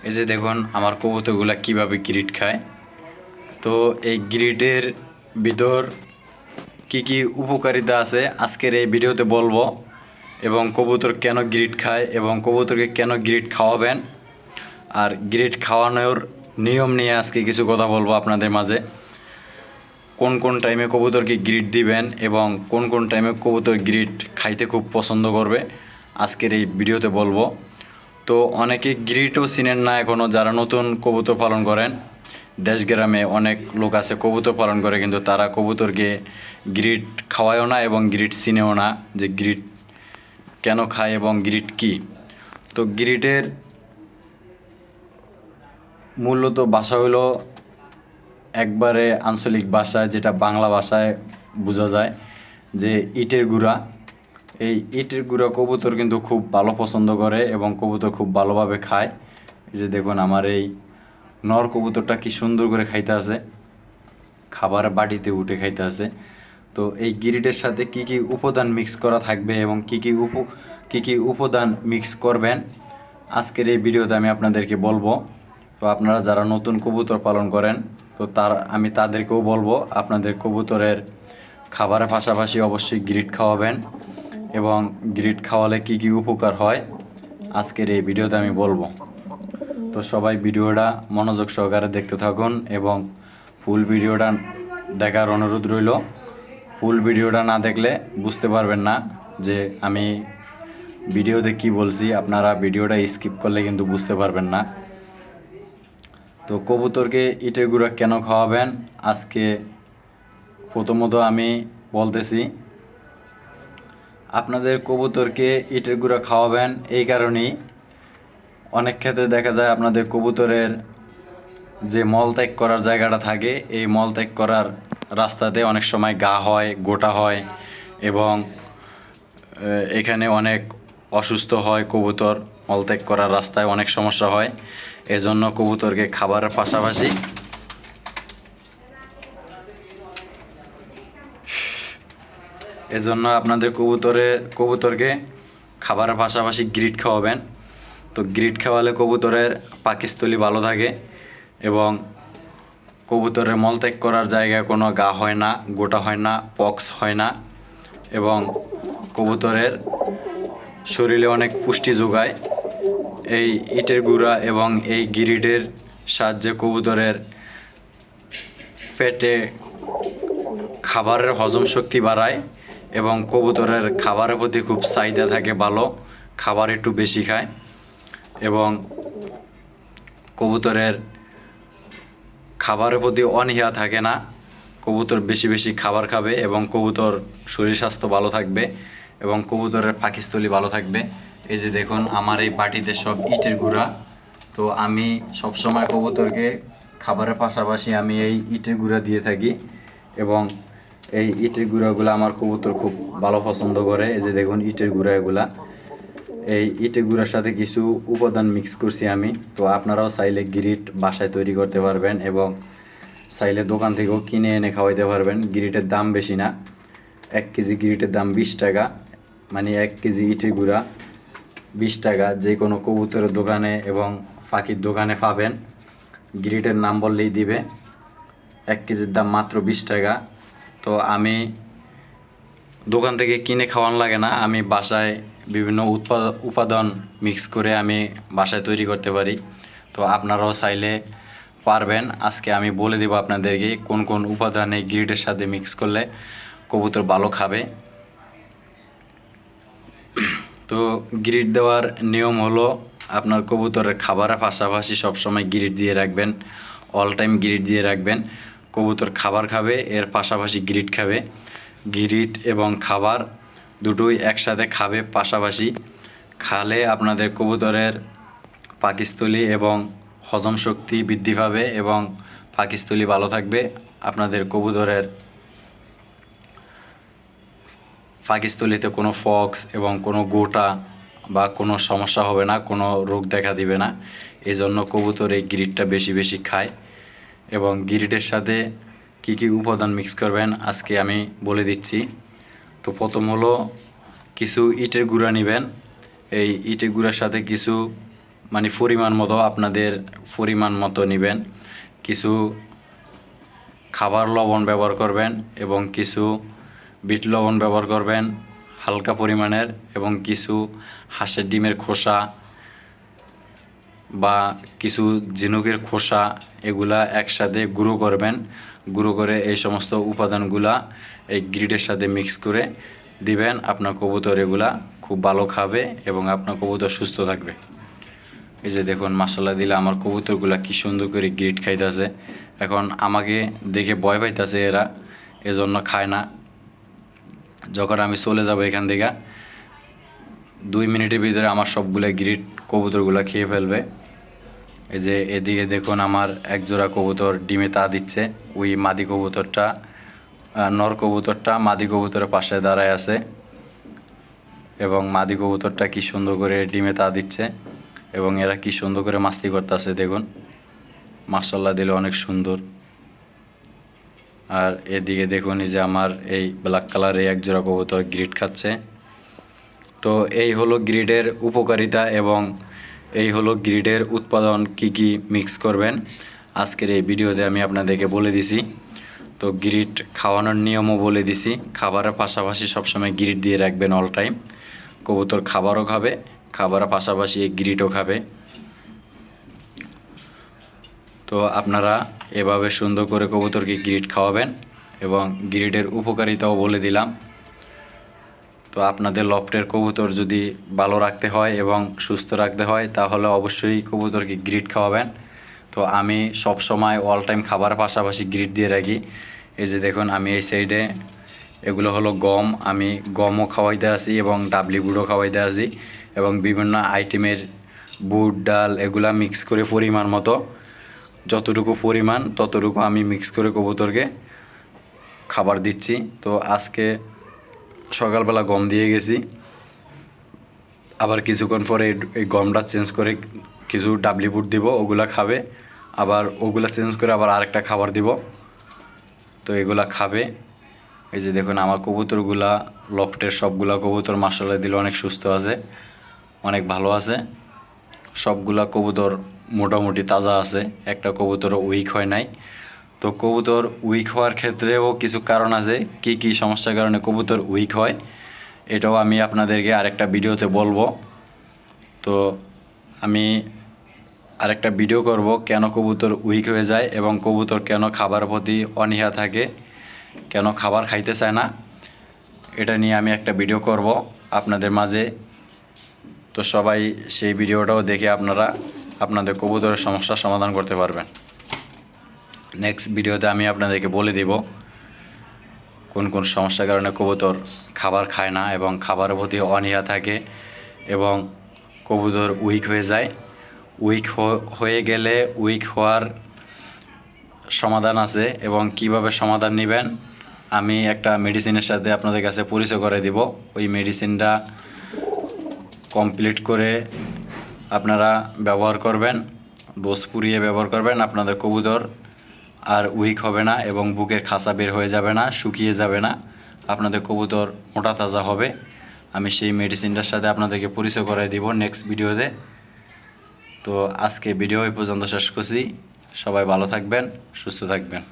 এই যে দেখুন আমার কবুতরগুলা কিভাবে গ্রিড খায়। তো এই গ্রিডের ভিতর কি কি উপকারিতা আছে আজকের এই ভিডিওতে বলবো, এবং কবুতর কেন গ্রিড খায় এবং কবুতরকে কেন গ্রিড খাওয়াবেন, আর গ্রিড খাওয়ানোর নিয়ম নিয়ে আজকে কিছু কথা বলবো আপনাদের মাঝে। কোন কোন টাইমে কবুতরকে গ্রিড দিবেন এবং কোন কোন টাইমে কবুতর গ্রিড খাইতে খুব পছন্দ করবে আজকের এই ভিডিওতে বলবো। তো অনেকে গ্রিডও চিনেন না এখনও, যারা নতুন কবুতর পালন করেন। দেশ গ্রামে অনেক লোক আছে কবুতর পালন করে, কিন্তু তারা কবুতরকে গ্রিড খাওয়ায়ও না এবং গ্রিড চিনেও না যে গ্রিড কেন খায় এবং গ্রিড কী। তো গ্রিডের মূলত ভাষা হলো একবারে আঞ্চলিক ভাষায়, যেটা বাংলা ভাষায় বোঝা যায় যে ইটের গুঁড়া। এই ইটের গুঁড়া কবুতর কিন্তু খুব ভালো পছন্দ করে এবং কবুতর খুব ভালোভাবে খায়। এই যে দেখুন আমার এই নর কবুতরটা কি সুন্দর করে খাইতে আছে, খাবার বাটিতে উঠে খাইতে আছে। তো এই গ্রিডের সাথে কি কি উপাদান মিক্স করা থাকবে এবং কি কি উপাদান মিক্স করবেন আজকের এই ভিডিওতে আমি আপনাদেরকে বলবো। তো আপনারা যারা নতুন কবুতর পালন করেন, তো আমি তাদেরকেও বলবো আপনাদের কবুতরের খাবারের পাশাপাশি অবশ্যই গ্রিড খাওয়াবেন, এবং গ্রিড খাওয়ালে কি কি উপকার হয় আজকের এই ভিডিওতে আমি বলবো। তো সবাই ভিডিওটা মনোযোগ সহকারে দেখতে থাকুন এবং ফুল ভিডিওটা দেখার অনুরোধ রইল। ফুল ভিডিওটা না দেখলে বুঝতে পারবেন না যে আমি ভিডিওতে কি বলছি, আপনারা ভিডিওটা স্কিপ করলে কিন্তু বুঝতে পারবেন না। তো কবুতরকে ইটের গুঁড়া কেন খাওয়াবেন আজকে প্রথমত আমি বলতেছি। আপনাদের কবুতরকে ইটের গুঁড়া খাওয়াবেন এই কারণেই, অনেক ক্ষেত্রে দেখা যায় আপনাদের কবুতরের যে মল ত্যাগ করার জায়গাটা থাকে, এই মল ত্যাগ করার রাস্তাতে অনেক সময় গা হয়, গোটা হয় এবং এখানে অনেক অসুস্থ হয় কবুতর। মলত্যাগ করার রাস্তায় অনেক সমস্যা হয়। এজন্য কবুতরকে খাবারের পাশাপাশি আপনাদের কবুতরকে খাবারের পাশাপাশি গ্রিড খাওয়াবেন। তো গ্রিড খাওয়ালে কবুতরের পাকস্থলী ভালো থাকে এবং কবুতরের মলত্যাগ করার জায়গায় কোনো গা হয় না, গোটা হয় না, পক্স হয় না, এবং কবুতরের শরীরে অনেক পুষ্টি যোগায়। এই ইটের গুঁড়া এবং এই গ্রিডের সাহায্যে কবুতরের পেটে খাবারের হজম শক্তি বাড়ায় এবং কবুতরের খাবারের প্রতি খুব চাহিদা থাকে, ভালো খাবার একটু বেশি খায় এবং কবুতরের খাবারের প্রতি অনীহা থাকে না। কবুতর বেশি বেশি খাবার খাবে এবং কবুতর শরীর স্বাস্থ্য ভালো থাকবে এবং কবুতরের পাকস্থলী ভালো থাকবে। এই যে দেখুন আমার এই বাটিতে সব ইটের গুঁড়া। তো আমি সবসময় কবুতরকে খাবারের পাশাপাশি আমি এই ইটের গুঁড়া দিয়ে থাকি এবং এই ইটের গুঁড়াগুলো আমার কবুতর খুব ভালো পছন্দ করে। এই যে দেখুন ইটের গুঁড়া এগুলা, এই ইটের গুঁড়ার সাথে কিছু উপাদান মিক্স করছি আমি। তো আপনারাও চাইলে গ্রিড বাসায় তৈরি করতে পারবেন এবং চাইলে দোকান থেকেও কিনে এনে খাওয়াইতে পারবেন। গ্রিটের দাম বেশি না, 1 কেজি গ্রিটের দাম 20 টাকা, মানে 1 কেজি ইটের গুঁড়া 20 টাকা। যে কোনো কবুতরের দোকানে এবং পাখির দোকানে পাবেন, গ্রিটের নাম বললেই দিবে। 1 কেজির দাম মাত্র 20 টাকা। তো আমি দোকান থেকে কিনে খাওয়ানো লাগে না, আমি বাসায় বিভিন্ন উপাদান মিক্স করে আমি বাসায় তৈরি করতে পারি। তো আপনারাও চাইলে পারবেন। আজকে আমি বলে দেব আপনাদেরকে কোন কোন উপাদান এই গ্রিডের সাথে মিক্স করলে কবুতর ভালো খাবে। তো গ্রিড দেওয়ার নিয়ম হলো আপনার কবুতরের খাবারের পাশাপাশি সবসময় গ্রিড দিয়ে রাখবেন, অল টাইম গ্রিড দিয়ে রাখবেন। কবুতর খাবার খাবে, এর পাশাপাশি গ্রিড খাবে। গ্রিড এবং খাবার দুটোই একসাথে খাবে পাশাপাশি। খালে আপনাদের কবুতরের পাকস্থলী এবং হজম শক্তি বৃদ্ধি পাবে এবং পাকস্থলী ভালো থাকবে। আপনাদের কবুতরের পাকস্থলীতে কোনো ফক্স এবং কোনো গোটা বা কোনো সমস্যা হবে না, কোনো রোগ দেখা দিবে না। এই জন্য কবুতর এই গ্রিডটা বেশি বেশি খায়। এবং গ্রিডের সাথে কি কি উপাদান মিক্স করবেন আজকে আমি বলে দিচ্ছি। তো প্রথম হলো কিছু ইটের গুঁড়া নেবেন। এই ইটের গুঁড়ার সাথে কিছু মানে পরিমাণ মতো, আপনাদের পরিমাণ মতো নেবেন। কিছু খাবার লবণ ব্যবহার করবেন এবং কিছু বিট লবণ ব্যবহার করবেন হালকা পরিমাণের, এবং কিছু হাঁসের ডিমের খোসা বা কিছু ঝিনুকের খোসা, এগুলা একসাথে গুঁড়ো করবেন। গুঁড়ো করে এই সমস্ত উপাদানগুলা এই গ্রিডের সাথে মিক্স করে দিবেন। আপনার কবুতর এগুলা খুব ভালো খাবে এবং আপনার কবুতর সুস্থ থাকবে। এই যে দেখুন, মাসাল্লাহ দিলে আমার কবুতরগুলা কি সুন্দর করে গ্রিড খাইতেছে। এখন আমাকে দেখে ভয় পাইতেছে এরা, এজন্য খায় না। যখন আমি চলে যাব এখান থেকে 2 মিনিটের ভিতরে আমার সবগুলো গ্রিড কবুতরগুলো খেয়ে ফেলবে। এই যে এদিকে দেখুন, আমার একজোড়া কবুতর ডিমে তা দিচ্ছে। ওই মাদি কবুতরটা, নর কবুতরটা মাদি কবুতরের পাশে দাঁড়ায় আছে এবং মাদি কবুতরটা কি সুন্দর করে ডিমে তা দিচ্ছে এবং এরা কি সুন্দর করে মাস্তি করতেছে দেখুন, মাশাআল্লাহ দিলে অনেক সুন্দর। আর এদিকে দেখুন, এই যে আমার এই ব্ল্যাক কালারের একজোড়া কবুতর গ্রিড খাচ্ছে। তো এই হলো গ্রিডের উপকারিতা এবং এই হলো গ্রিডের উৎপাদন কি কি মিক্স করবেন আজকের এই ভিডিওতে আমি আপনাদেরকে বলে দিছি। তো গ্রিড খাওয়ানোর নিয়মও বলে দিছি। খাবারের পাশাপাশি সবসময় গ্রিড দিয়ে রাখবেন অল টাইম। কবুতর খাবারও খাবে, খাবারের পাশাপাশি এই গ্রিডও খাবে। তো আপনারা এভাবে সুন্দর করে কবুতরকে গ্রিড খাওয়াবেন এবং গ্রিডের উপকারিতাও বলে দিলাম। তো আপনাদের লফটের কবুতর যদি ভালো রাখতে হয় এবং সুস্থ রাখতে হয় তাহলে অবশ্যই কবুতরকে গ্রিড খাওয়াবেন। তো আমি সব সময় অল টাইম খাবারের পাশাপাশি গ্রিড দিয়ে রাখি। এই যে দেখুন, আমি এই সাইডে এগুলো হলো গম, আমি গমও খাওয়াইতে আসি এবং ডাবলি বুটও খাওয়াইতে আসি এবং বিভিন্ন আইটেমের বুট ডাল এগুলা মিক্স করে পরিমাণ মতো, যতটুকু পরিমাণ ততটুকু আমি মিক্স করে কবুতরকে খাবার দিচ্ছি। তো আজকে সকালবেলা গম দিয়ে গেছি, আবার কিছুক্ষণ পরে এই গমটা চেঞ্জ করে কিছু ডাবলি বুট দিব, ওগুলা খাবে। আবার ওগুলা চেঞ্জ করে আবার আরেকটা খাবার দিব, তো এগুলা খাবে। এই যে দেখুন, আমার কবুতরগুলা লফটের সবগুলা কবুতর মাশাআল্লাহ দিলে অনেক সুস্থ আছে, অনেক ভালো আছে। সবগুলা কবুতর মোটামুটি তাজা আছে, একটা কবুতর উইক হয় নাই। তো কবুতর উইক হওয়ার ক্ষেত্রেও কিছু কারণ আছে, কি কি সমস্যার কারণে কবুতর উইক হয় এটাও আমি আপনাদেরকে আরেকটা ভিডিওতে বলবো। তো আমি আরেকটা ভিডিও করব কেন কবুতর উইক হয়ে যায় এবং কবুতর কেন খাবার প্রতি অনীহা থাকে, কেন খাবার খাইতে চায় না, এটা নিয়ে আমি একটা ভিডিও করব আপনাদের মাঝে। তো সবাই সেই ভিডিওটাও দেখে আপনারা আপনাদের কবুতরের সমস্যার সমাধান করতে পারবেন। নেক্সট ভিডিওতে আমি আপনাদেরকে বলে দেব কোন কোন সমস্যার কারণে কবুতর খাবার খায় না এবং খাবারের প্রতি অনীহা থাকে এবং কবুতর উইক হয়ে যায়। উইক হয়ে গেলে উইক হওয়ার সমাধান আছে এবং কিভাবে সমাধান নেবেন আমি একটা মেডিসিনের সাথে আপনাদের কাছে পরিচয় করে দিব। ওই মেডিসিনটা কমপ্লিট করে আপনারা ব্যবহার করবেন, ডোজ পুড়িয়ে ব্যবহার করবেন, আপনাদের কবুতর আর উইক হবে না এবং বুকের খাঁচা বের হয়ে যাবে না, শুকিয়ে যাবে না, আপনাদের কবুতর মোটা তাজা হবে। আমি সেই মেডিসিনটার সাথে আপনাদেরকে পরিচয় করাই দিব নেক্সট ভিডিওতে। তো আজকে ভিডিও এই পর্যন্ত শেষ করছি। সবাই ভালো থাকবেন, সুস্থ থাকবেন।